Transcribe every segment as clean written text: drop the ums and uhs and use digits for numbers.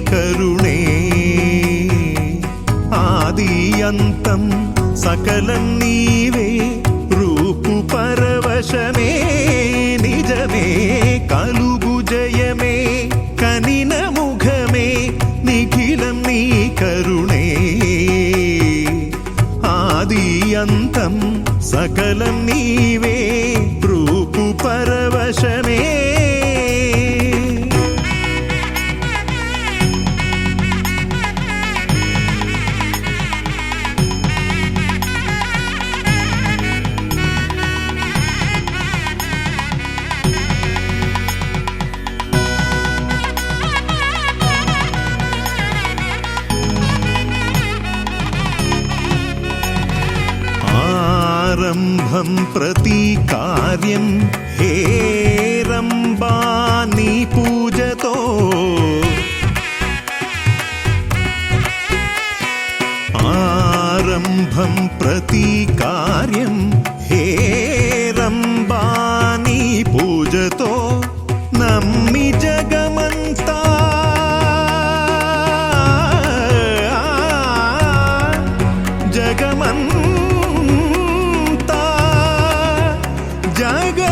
కరుణే ఆది అంతం సకలం నీవే రూపు పరవశమే నిజమే కలుగు జయమే కనిన ముఖమే నిఖిలం నీ కరుణే ఆది అంతం సకలం నీవే రూపు పరవశమే ఆరంభం ప్రతి కార్యం హేరంబా నీ పూజతో ఆరంభం ప్రతి కార్యం హేరంబా నీ పూజతో నమ్మి జగమంతా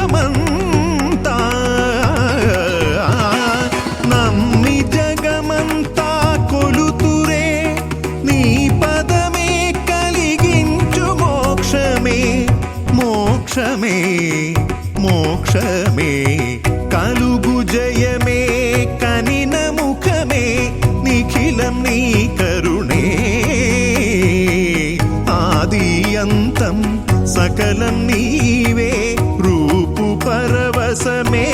జగమంతా నమ్మి జగమంతా కొలుతురే నీ పదమే కలిగించు మోక్షమే మోక్షమే మోక్షమే కలుగు జయమే కనిన ముఖమే నిఖిలం నీ కరుణే ఆది అంతం సకలం నీవే రూపు పరవశమే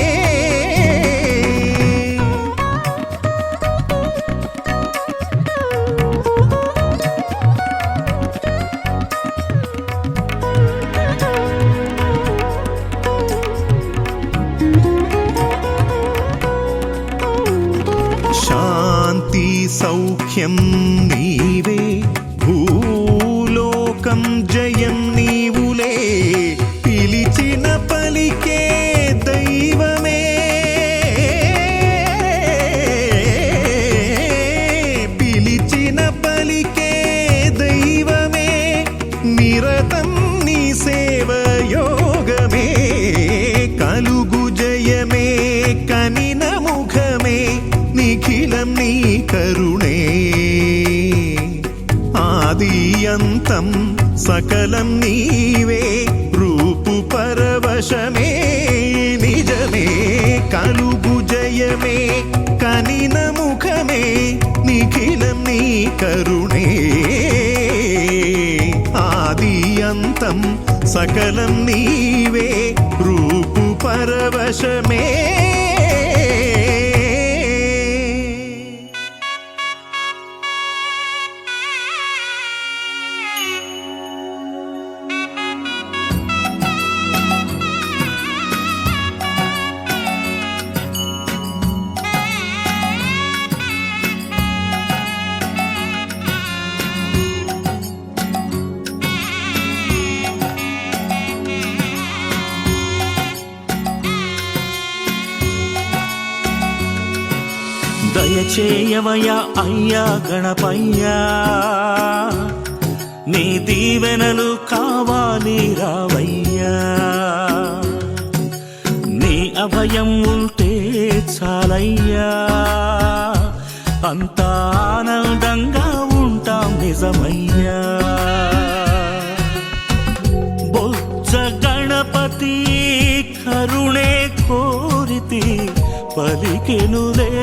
శాంతి సౌఖ్యం నీవే భూలోకం జయం నీవులే పిలిచిన పలికే దైవమే పిలిచిన పలికే దైవమే నిరతం నీ సేవ యోగమే కలుగు జయమే కనిన ముఖమే నిఖిలం నీ కరుణే ఆది అంతం సకలం నీవే రూపు పరవశమే నిజమే కలుగు జయమే కనిన ముఖమే నిఖిలం నీ కరుణే ఆది అంతం సకలం నీవే రూపు పరవశమే దయచేయవయ్యా అయ్యా గణపయ్యా నీ దీవెనలు కావాలి రావయ్యా నీ అభయం ఉంటే చాలయ్యా అంతా ఆనందంగా ఉంటాం నిజమయ్యా బొజ్జ గణపతి కరుణే కోరితి పలికెనులే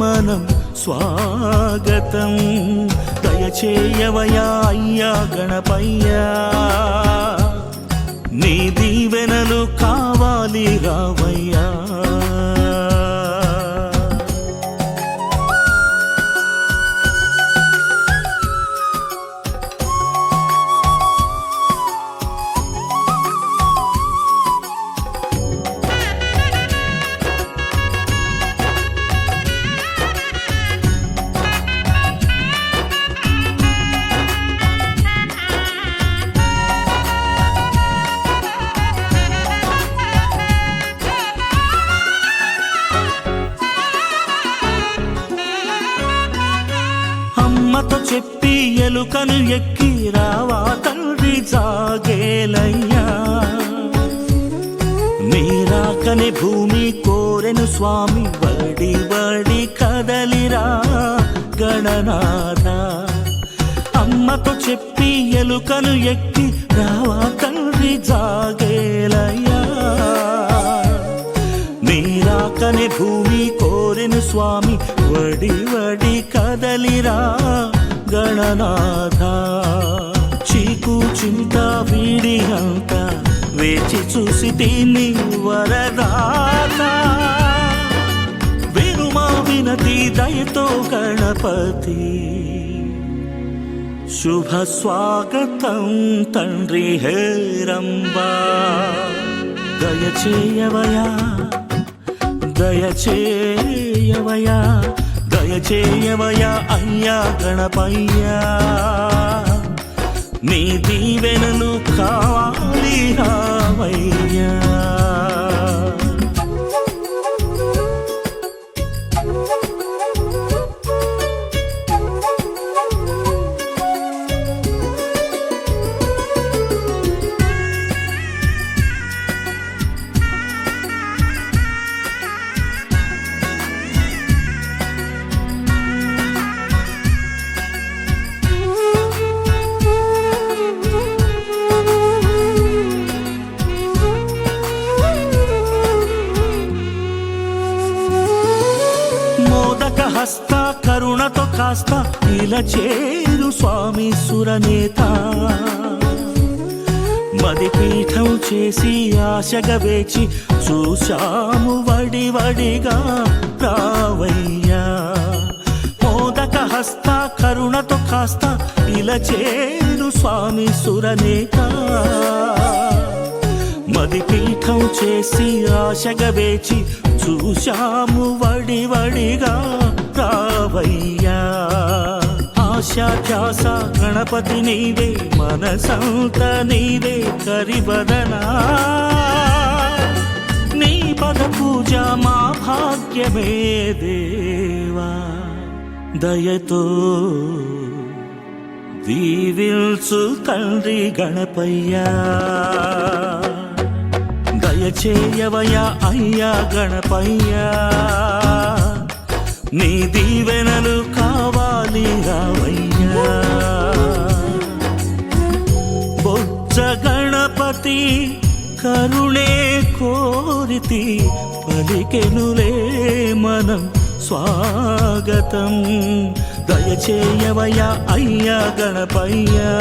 మనం స్వాగతం దయచేయవయ్యా అయ్యా గణపయ్యా నీ దీవెనలు కావాలి రావయ్యా అమ్మతో చెప్పి ఎలుకను ఎక్కి రావా తండ్రి జాగేలయ్యా నీరాకనే భూమి కోరెను స్వామి వడి వడి కదలిరా గణనాథ అమ్మతో చెప్పి ఎలుకను ఎక్కి రావా తండ్రి జాగేలయ్యా నీరాకనే భూమి కోరెను స్వామి వడి వడి కదలిరా గణనాథ చీకు చింత వీడి అంత వేచి చూసి తిని వరదాత వినుమా వినతి దయతో గణపతి శుభ స్వాగతం తండ్రి హేరంబా దయచేయవయా దయచేయవయా దయచేయవయా అయ్యా గణపయ్యా నీ దీవెనలు కావాలి రావయ్యా హస్త కరుణతో కాస్త ఇలా చేరు స్వామి సురనేత మదిపీఠం చేసి ఆశగా వేచి చూశాము వడి వడిగా రావయ్యా మోదక హస్త కరుణతో కాస్త ఇలా చేరు స్వామి సురనేత మదిపీఠం చేసి ఆశగా వేచి చూశాము వడి వడిగా రావయ్యా ఆశా ధ్యాస గణపతి నీవే మనసంత నీవే కరిబదనా నీ పద పూజ మా భాగ్యమే దేవా దయతో దీవిల్చు తండ్రి గణపయ్యా దయచేయవయా అయ్యా గణపయ్యా నీ దీవెనలు కావాలి రావయ్యా బొజ్జ గణపతి కరుణే కోరితి పలికెనులే మనం స్వాగతం దయచేయవయా అయ్యా గణపయ్యా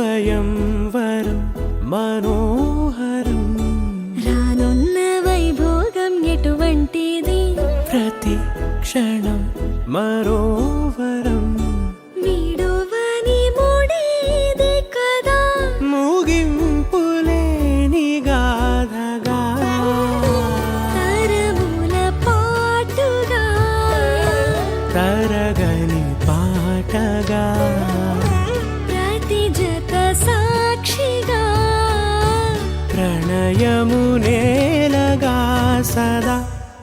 స్వయంవరం మనోహరం రానున్న వైభోగం ఎటువంటిది ప్రతి క్షణం మరోవరం వీడువని మూడేది కదా ముగింపులేని గాథగా తరముల పాటుగా తరగని పాటగా సాక్షిగా ప్రణయము నేలగా సదా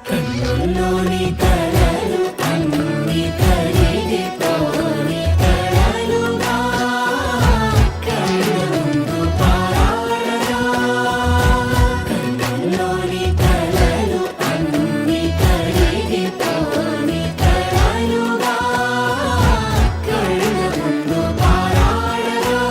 కన్నుల్లోని కలలు అన్ని కరిగిపోని కలలుగా కన్నుందు పారాడగా కన్నుల్లోని కలలు అన్ని కరిగిపోని కలలుగా కన్నుందు పారాడగా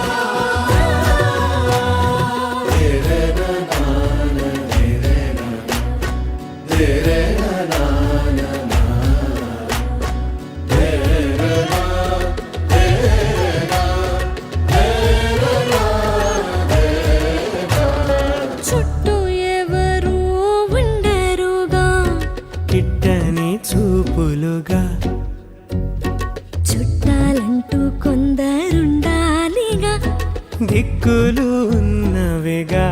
చుట్టూ ఎవరు ఉండరుగా కిట్టని చూపులుగా చుట్టాలంటూ కొందరుండాలిగా దిక్కులు ఉన్నవిగా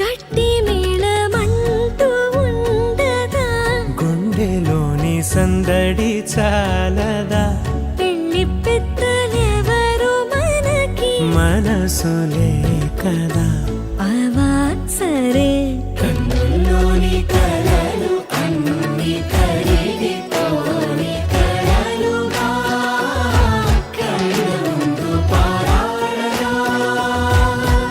గట్టి మేళమంటూ ఉండ సందడి చాలదా పెళ్లి పెద్దలెవరు మనకి మనసులే కదా అవా సరే కన్నుల్లోని కలలు అన్ని కరిగిపోని కలలుగా కళ్ళ ముందు పారాడగా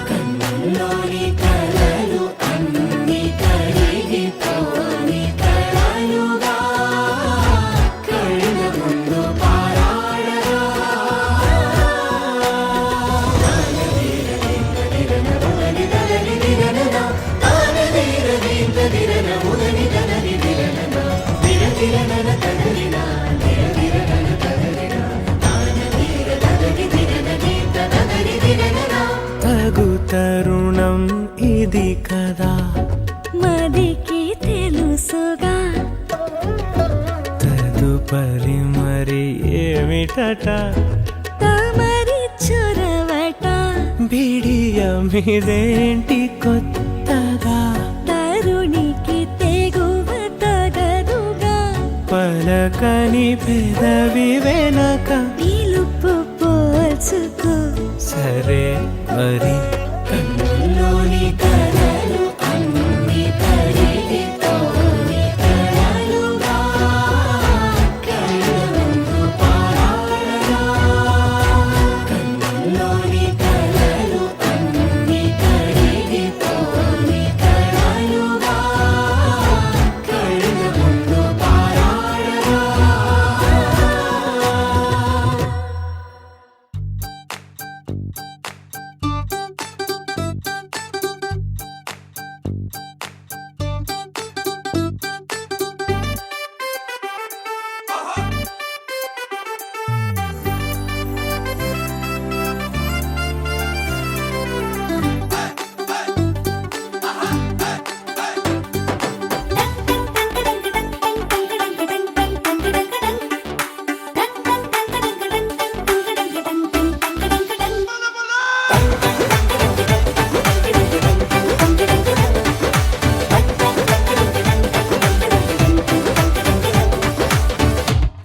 కన్నుల్లోని కలలు అన్ని కరిగిపోని కలలుగా కళ్ళ ముందు పారాడగా తగు తరుణం ఇది కదా మదికి తెలుసుగా తదుపరి మరి ఏమిటట తమరి చొరవట బిడియమిదేంటి కొత్తగా తరుణికి తెగువ తగదుగా పలకని పెదవి వెనక పిలుపు పోల్చుకో సరే మరి కన్నుల్లోని కలలు అన్ని కరిగిపోని కలలుగా కళ్ళ ముందు పారాడగా కన్నుల్లోని కలలు అన్ని కరిగిపోని కలలుగా కళ్ళ ముందు పారాడగా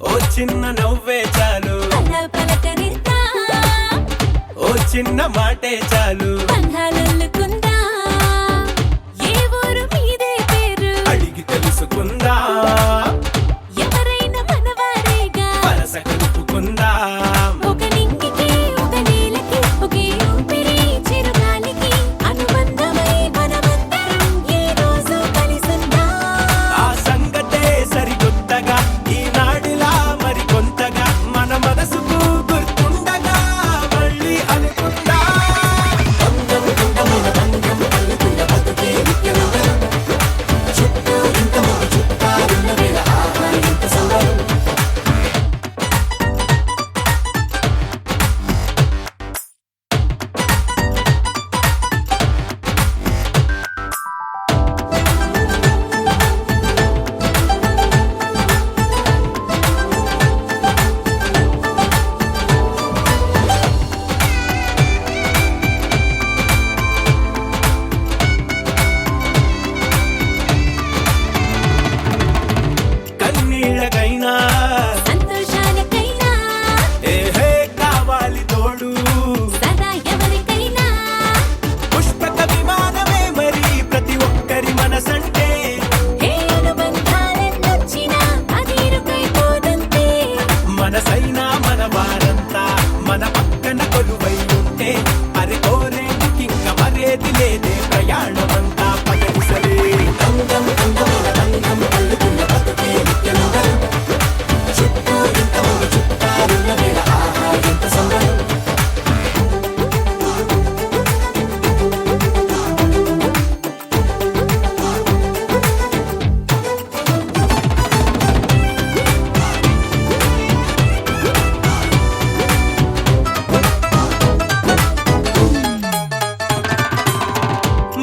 ఓ చిన్న నవ్వే చాలు పలకరిస్తా ఓ చిన్న మాటే చాలు బంధాలల్లుకుందా ఏ ఊరు మీదే పేరు అడిగి తెలుసుకుందా ఎవరైనా మనవారేగా వరస కలుపుకుందా ఒక నింగికి ఒక నేలకి ఒకే ఊపిరి చిరుగాలికి అనుబంధమై మనమందరం ఏ రోజు కలిసుందా ఆ సంగతే సరికొత్తగా ఈనాడిలా మరి కొంతగా మన మనసుకు గుర్తుండగా మళ్ళీ అనుకుందా చుట్టూ ఇంతమంది చుట్టాలున్న వేళ ఆహా ఎంత సంబరం కన్నీళ్ళకైనా సంతోషాలకైనా ఏహే కావాలి తోడు సదా ఎవరికైనా పుష్పక విమానమే మరి ప్రతి ఒక్కరి మనసంటే ఏ అనుబంధాలెన్నొచ్చినా అది ఇరుకైపోదంతే మనసైనా మన వారంతా మన పక్కన కొలువై ఉంటే అరే కోరేందుకింక మరేది లేదే ప్రయాణమంతా పగలిసలే చుట్టూ ఇంతమంది చుట్టాలున్న వేళ ఆహా ఎంత సంబరం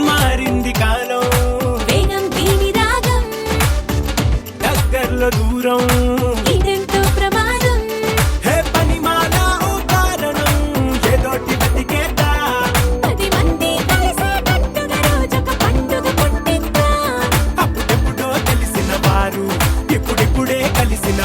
మారింది కాలం వేగం దీని రాగం దగ్గరలో దూరం ఇదెంతో ప్రమాదం హే పనిమాల ఓ కారణం ఏదోటి బతికేద్దా 10 మంది కలిసేటట్టుగా రోజొక పండుగ పుట్టిద్దా అప్పుడెప్పుడో తెలిసిన వారు ఇప్పుడిప్పుడే కలిసిన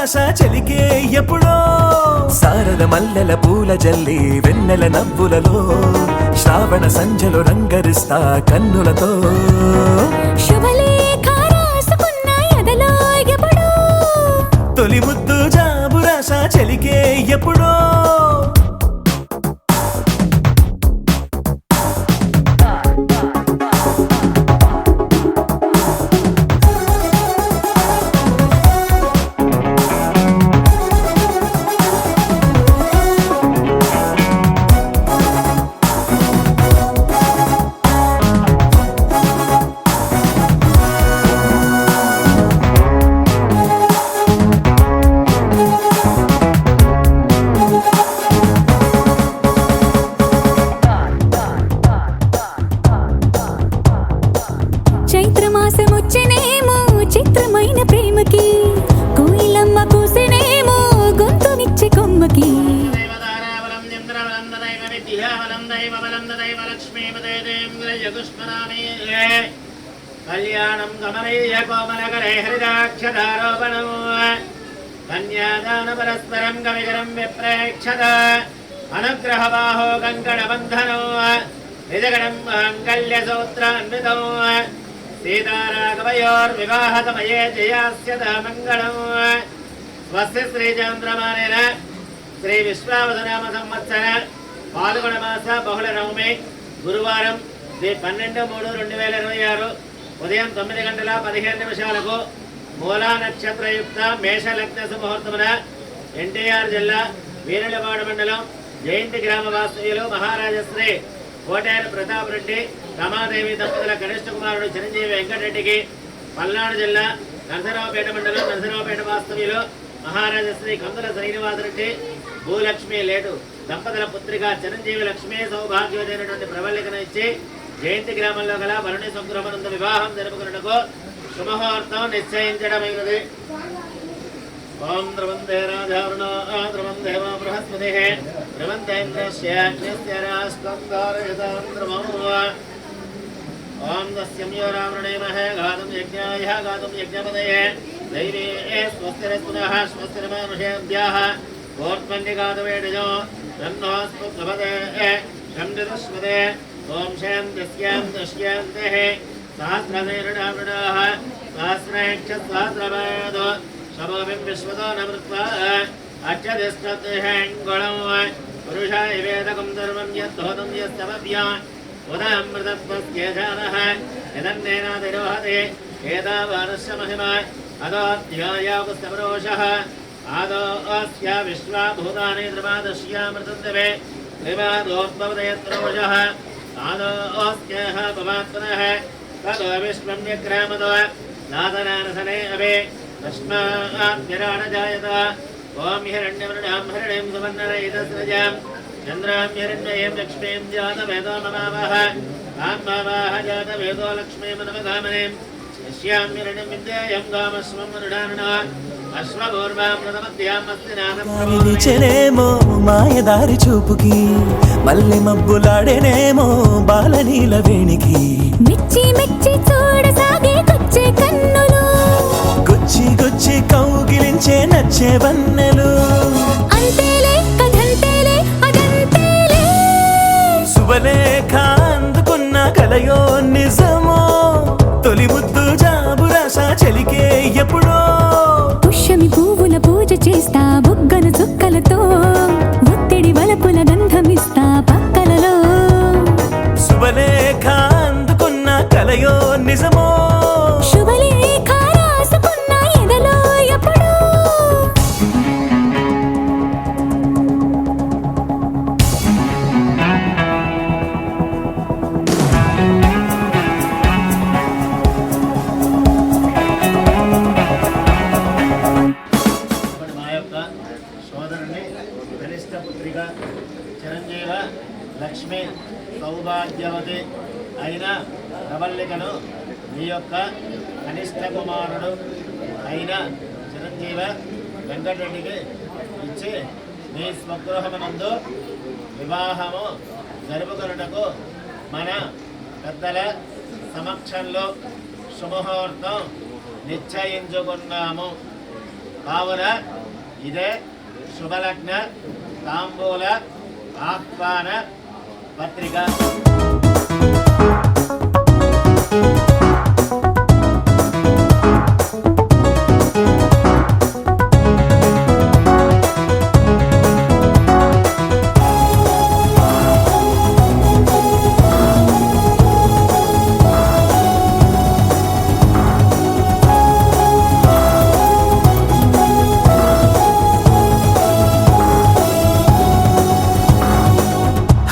జాబురాస చెలికే ఎప్పుడో సారద మల్లెల పూల జల్లి వెన్నెల నవ్వులలో శ్రావణ సంధ్యలో రంగరిస్తా కన్నులతో శుభలేఖ రాసుకున్న ఎదలో ఎప్పుడో తొలి ముద్దు జాబురాస చెలికే ఎప్పుడో చైత్రమాసమొచ్చెనేమో చిత్రమైన ప్రేమకి కోయిలమ్మ కూసెనేమో గొంతునిచ్చే కొమ్మకి కళ్యాణం గమనయ్య కోమలకరే హరిదాక్షదారోపణం కన్యాదాన పరస్పరం కవికరం విప్రేక్షత అనుగ్రహబాహో కంకణబంధనో నిజగణం మాంగళ్య సూత్రాన్వితం సీతారాఘవయోర్వివాహతమయే జయాస్యత మంగళం స్వస్య శ్రీచంద్రమానేన శ్రీ విశ్వావసనామ సంవత్సర పాల్గొన మాస బహుళ నవమి గురువారం శ్రీ 12/3/2026 ఉదయం 9:15 మూలా నక్షత్రయుక్త మేషలగ్న సుముహూర్తమున ఎన్టీఆర్ జిల్లా వీరులవాడ మండలం జయంతి గ్రామ వాస్తవ్యులు మహారాజశ్రీ కోటేరు ప్రతాప్ రెడ్డి రమాదేవి దంపతుల కనిష్ట కుమారుడు చిరంజీవి వెంకటరెడ్డికి పల్నాడు జిల్లా నరసరావుపేట మండలం నరసరావుపేట వాస్తవ్యులు మహారాజశ్రీ కందుల శ్రీనివాసరెడ్డి భూలక్ష్మి లేటు దంపతుల పుత్రిక చిరంజీవి లక్ష్మీ సౌభాగ్యవతైనటువంటి ప్రవళికను ఇచ్చి జయంతి గ్రామంలో గల వరుణి సంక్రమణంతో వివాహం జరుపుకున్నకు శుభముహూర్తం నిశ్చయించడమైనది. ఓం ద్రవందే రాజావృణో ద్రవం దేవ బృహస్పతి ద్రవంతేంద్రస్య రాష్ట్రం ధారయతాం ద్రవం ఓం దస్యం యో రావృణేమహే గాతుం యజ్ఞాయ గాతుం యజ్ఞపదయే దైవే స్వస్తిరస్పునః స్వస్తిరమానుషేభ్యः ఓర్ధ్వన్యగాతవేడజో బ్రహ్మోస్పుత్రపదే గంధదస్మదే ఓం శాంతస్యాం దశ్యాంతః సహస్రశీర్షావృణాః సహస్రేక్షసహస్రపాదో సమోభిం విశ్వతో నమృత్వా అత్యధిష్ఠద్హేంగుళం పురుషాయ వేదకం ధర్మం యద్ధోతం యస్తమవ్యా ఉదమృతత్వస్యేజానః యదన్నేనాదిరోహతే ఏతావానస్య మహిమ అదోऽధ్యాయావస్తమరోషः ఆదోऽస్య విశ్వాభూతాని త్రిమాదశ్యామృతద్వే త్రిమాదోద్భవదయత్రోషः ఆదోऽస్యః భవాత్మనः తదో విశ్వం యగ్రామదో నాదనానసనే అభే తస్మాద్విరాడజాయత ఓం హిరణ్యమృణాం హరిణీం సువర్ణరయితస్రజాం చంద్రాం హిరణ్మయీం లక్ష్మీం జాతవేదో మమావహ కామావాహ జాతవేదో లక్ష్మీమనమగామనీం యస్యాం హిరణ్యం విద్యాయం గామస్వం మరుడానన అశ్వపూర్వామృతమధ్యాం అస్తి నాదం నిలిచెనేమో మాయదారి చూపుకి మల్లె మబ్బులాడేనేమో బాలనీల వేణికి మెచ్చి మెచ్చి చూడసాగే కొచ్చే కన్నులు గుచ్చి గుచ్చి కౌగిలించే నచ్చే వన్నెలు అంతేలే కథంతేలే అదంతేలే శుభలేఖ అందుకున్న కలయో నిజమో తొలి ముద్దు జాబురాస చెలికే ఎప్పుడో పుష్యమి పువ్వుల పూజ చేస్తా బుగ్గను చుక్కలతో ఒత్తిడి వలపుల గంధమిస్తా పక్కలలో శుభలేఖ అందుకున్న కలయో నిజమో శుభలేఖ రాసుకున్న ఎదలో ఎప్పుడో మా యొక్క సోదరుని కనిష్ట పుత్రిక చిరంజీవ లక్ష్మి సౌభాగ్యవతి అయిన ప్రవల్లికను మీ యొక్క కనిష్ట కుమారుడు అయిన చిరంజీవ వెంకటరెడ్డికి ఇచ్చి మీ స్వగృహమునందు వివాహము జరుపుకొనుటకు మన పెద్దల సమక్షంలో శుభముహూర్తం నిశ్చయించుకున్నాము. కావున ఇదే శుభలగ్న తాంబూల ఆహ్వాన పత్రిక.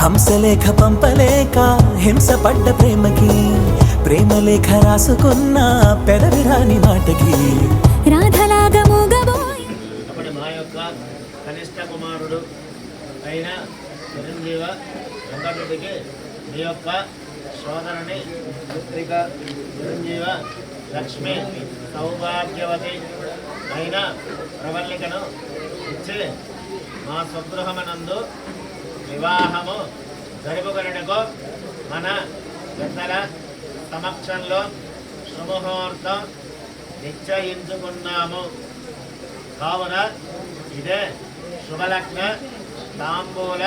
హంసలేఖ పంపలేక హింస పడ్డ ప్రేమకి ప్రేమలేఖ రాసుకున్న పెదవిరాని మాటకి రాధలాగా మూగబోయి అప్పటి మా యొక్క కనిష్ట కుమారుడు అయిన చిరంజీవ వెంకటరెడ్డికి మీ యొక్క సోదరుని పుత్రిక చిరంజీవ లక్ష్మి సౌభాగ్యవతి అయిన ప్రవల్లికను ఇచ్చి మా స్వగృహమనందు వివాహము జరుపుకొనుటకు మన పెద్దల సమక్షంలో శుభముహూర్తం నిశ్చయించుకున్నాము. కావున ఇదే శుభలగ్న తాంబూల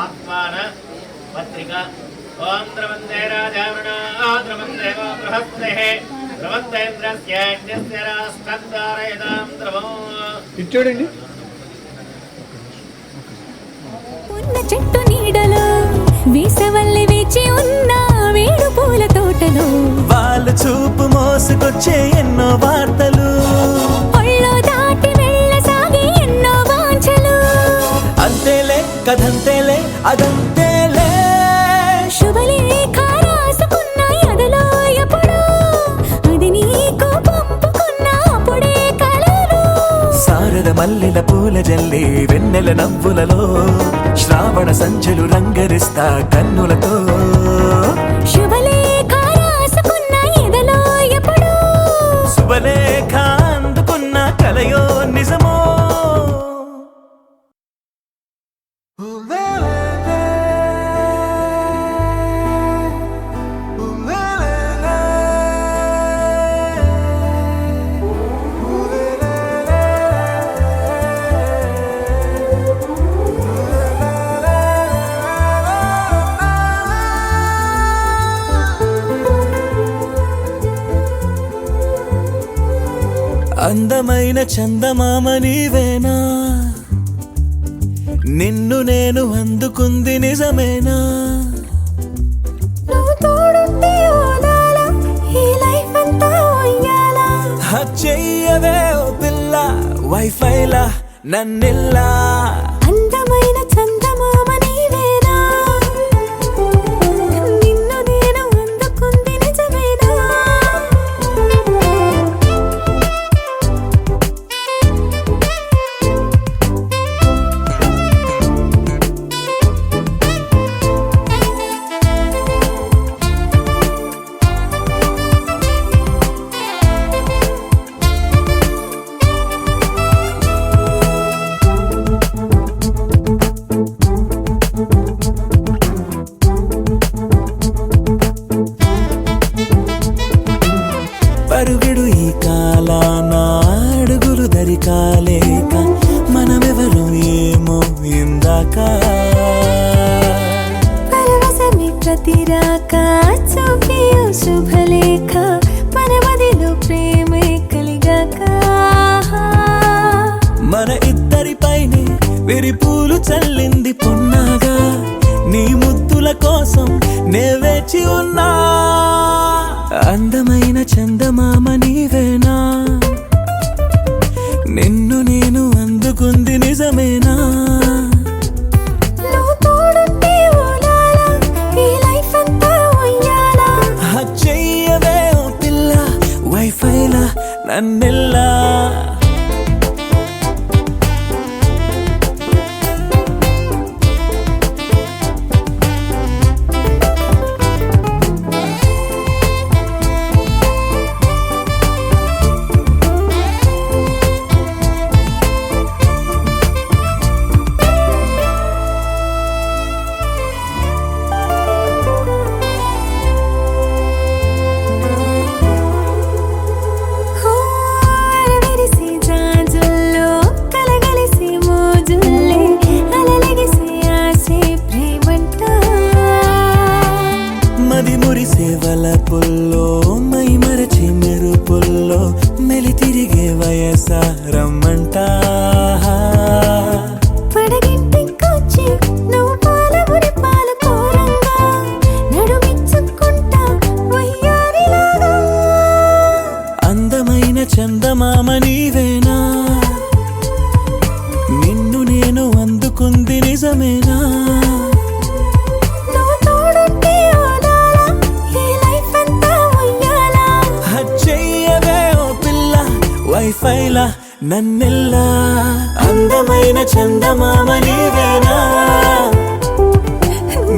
ఆహ్వాన పత్రిక. ఓం ద్రవందే రాజావృణ ద్రవందేవ బృహస్పతి ద్రవందేంద్రస్య రాష్ట్రంధారయదాం ద్రవం. చూడండి ఉన్న చెట్టు నీడలో వేసవల్లి వేచి ఉన్న వేడు పూల తోటలో వాళ్ళ చూపు మోసుకొచ్చే ఎన్నో వార్తలు ఒళ్ళో దాటి వెళ్ళసాగి ఎన్నో వాంఛలు అంతేలే కథంతేలే అదంతేలే శుభలేఖ రాసుకున్న ఎదలో ఎప్పుడో అది నీకు పంపుకున్న అప్పుడే కలలు శారద మల్లెల పూల జల్లి వెన్నెల నవ్వులలో శ్రావణ సంచలు రంగరిస్తా కన్నులతో శుభలేఖ రాసుకున్న ఎదలో ఎప్పుడో శుభలేఖ అందుకున్న కలయో నిజమో. అందమైన చందమామ నీవేనా నిన్ను నేను అందుకుంది నిజమేనా నువ్వు తోడుంటే ఓదాల ఈ లైఫ్ అంతా ఉయ్యాలా చెయ్యవే ఓ పిల్ల వైఫైలా నన్నిల్లా అందమైన చందమామ నీవేనా నిన్ను నేను అందుకుంది నిజమేనా పరుగిడు ఈ కాలాన అడుగులు దరికాలేక మనమెవరు ఏమో ఇందాక పరవశమి ప్రతిరాక చూపి శుభలేఖ మన మదిలో ప్రేమే కలిగాక మన ఇద్దరిపైనే విరిపూలు చల్లింది పొన్నాగా నీ ముద్దుల కోసం నే వేచి ఉన్నా అందమైన చందమామ నీవేనా నిన్ను నేను అందుకుంది నిజమేనా నువ్వు తోడుంటే ఓదాల ఈ లైఫ్ అంతా ఉయ్యాలా చెయ్యవే ఓ పిల్ల వైఫైలా నన్నిల్లా నిజమేనా నువ్వు తోడుంటే ఓదాలా ఈ లైఫ్ అంతా ఉయ్యాలా చెయ్యవే ఓ పిల్ల వైఫైలా నన్నెల్లా అందమైన చందమామ నీవేనా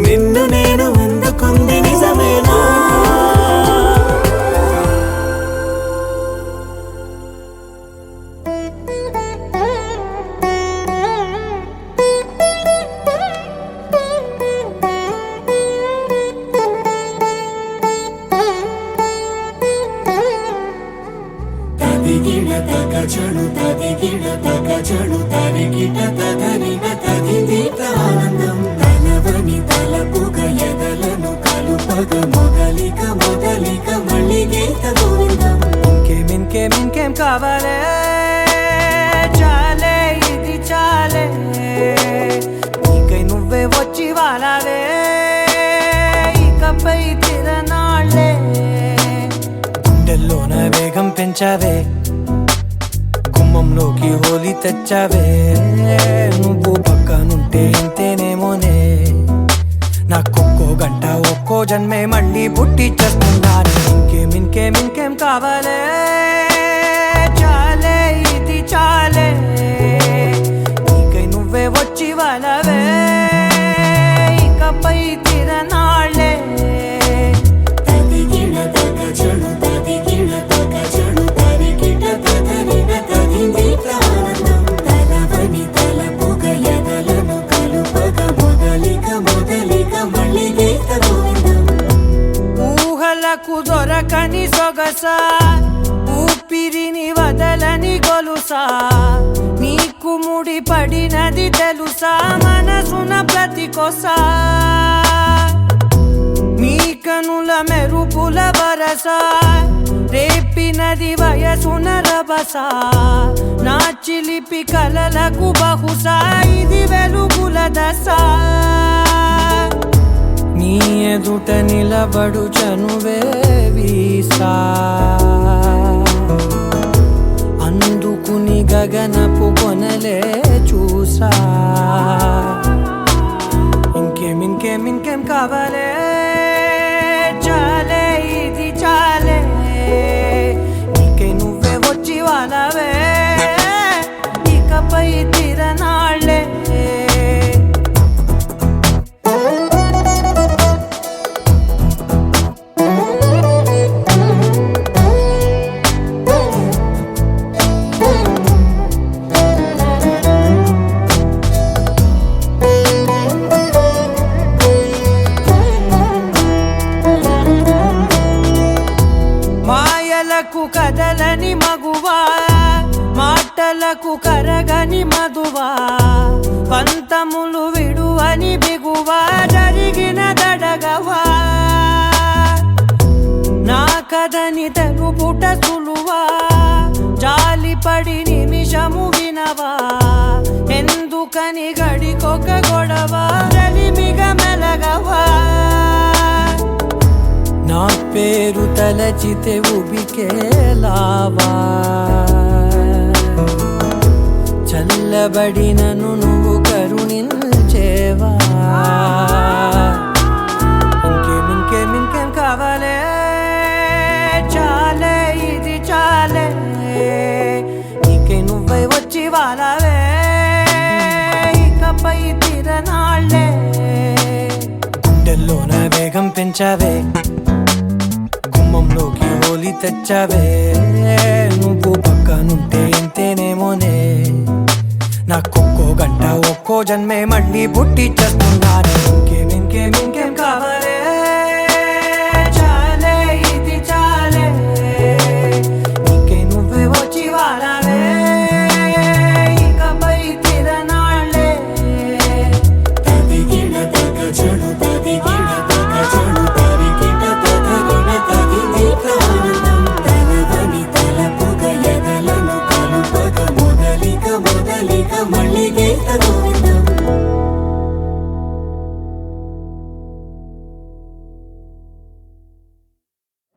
నిన్ను నేను అందుకుంది నిజమేనా తదిగిడ తగజడు తదిగిడ తగజడు తరిగిట తదరిన తదిదీత ఆనందం తలవని తలపుగ ఎదలను కలుపగ మొదలిక మొదలిక మళ్ళీ గీత గోవిందం ఇంకేం కావాలే చాలే ఇది చాలే నీకై నువ్వే వచ్చి వాలావే ఇకపై తిరనాళ్ళే గుండెల్లోన వేగం పెంచావే గుమ్మంలోకి హోలీ తెచ్చావే నువ్వు పక్కనుంటే ఇంతేనేమోనే నాకొక్కో గంట ఒక్కో జన్మే మళ్ళీ పుట్టి చేస్తున్నాను ఇంకేం కావాలే చాలే ఇది చాలే నీకై నువ్వే వచ్చి వాళ్ళవే ఇకపై తిరనాళ్ళే తదిగిడ తగజడు తదిగిడ తగజడు తరిగిట తదరిన తదిదీత ఆనందం తలవని తలపుగ ఎదలను కలుపగ మొదలిక మొదలిక మళ్ళీ గీత గోవిందం ఊహలకు దొరకని సొగసా ఊపిరిని వదలని గొలుసా నీకు ముడి పడినది తెలుసా మనసున ప్రతి కొసా నీ కనుల మెరుపుల వరస రేపినది వయసున రభస నా చిలిపి కలలకు బహుశా ఇది వెలుగుల దశ నీ ఎదుట నిలబడు చనువే వీసా అందుకుని గగనపు కొనలే చూసా ఇంకేం కావాలే చాలే ఇది చాలే నీకై నువ్వే వచ్చి వాళ్ళవే ఇకపై తిరనాళ్ళే మాయలకు కదలని మగువా మాటలకు కరగని మధువా పంతములు విడువని బిగువా జరిగిన దడగవా నా కథని తెలుపుట సులువా జాలిపడి నిమిషము వినవా ఎందుకని గడికొక గొడవ రలిమిగ మెలగవా నా పేరు తలచితే ఉబికేలావా చల్లబడినను నువ్వు కరుణించేవా ఇంకేం కావాలే చాలే ఇది చాలే నీకై నువ్వై వచ్చి వాళ్ళవే ఇకపై తిరనాళ్ళే గుండెల్లోన వేగం పెంచావే గుమ్మంలోకి హోలీ తెచ్చావే నువ్వు పక్కనుంటే ఇంతేనేమోనే నాకొక్కో గంట ఒక్కో జన్మే మళ్ళీ పుట్టి చేస్తున్నాను ఇంకేం కావాలే చాలే ఇది చాలే నీకై నువ్వే వచ్చి వాళ్ళవే ఇకపై తిరనాళ్ళే తదిగిడ తగజడు తదిగిడ తగజడు తరిగిట తదరిన తదిదీత ఆనందం తలవని తలపుగ ఎదలను కలుపగ మొదలిక మొదలిక మళ్ళీ గీత గోవిందం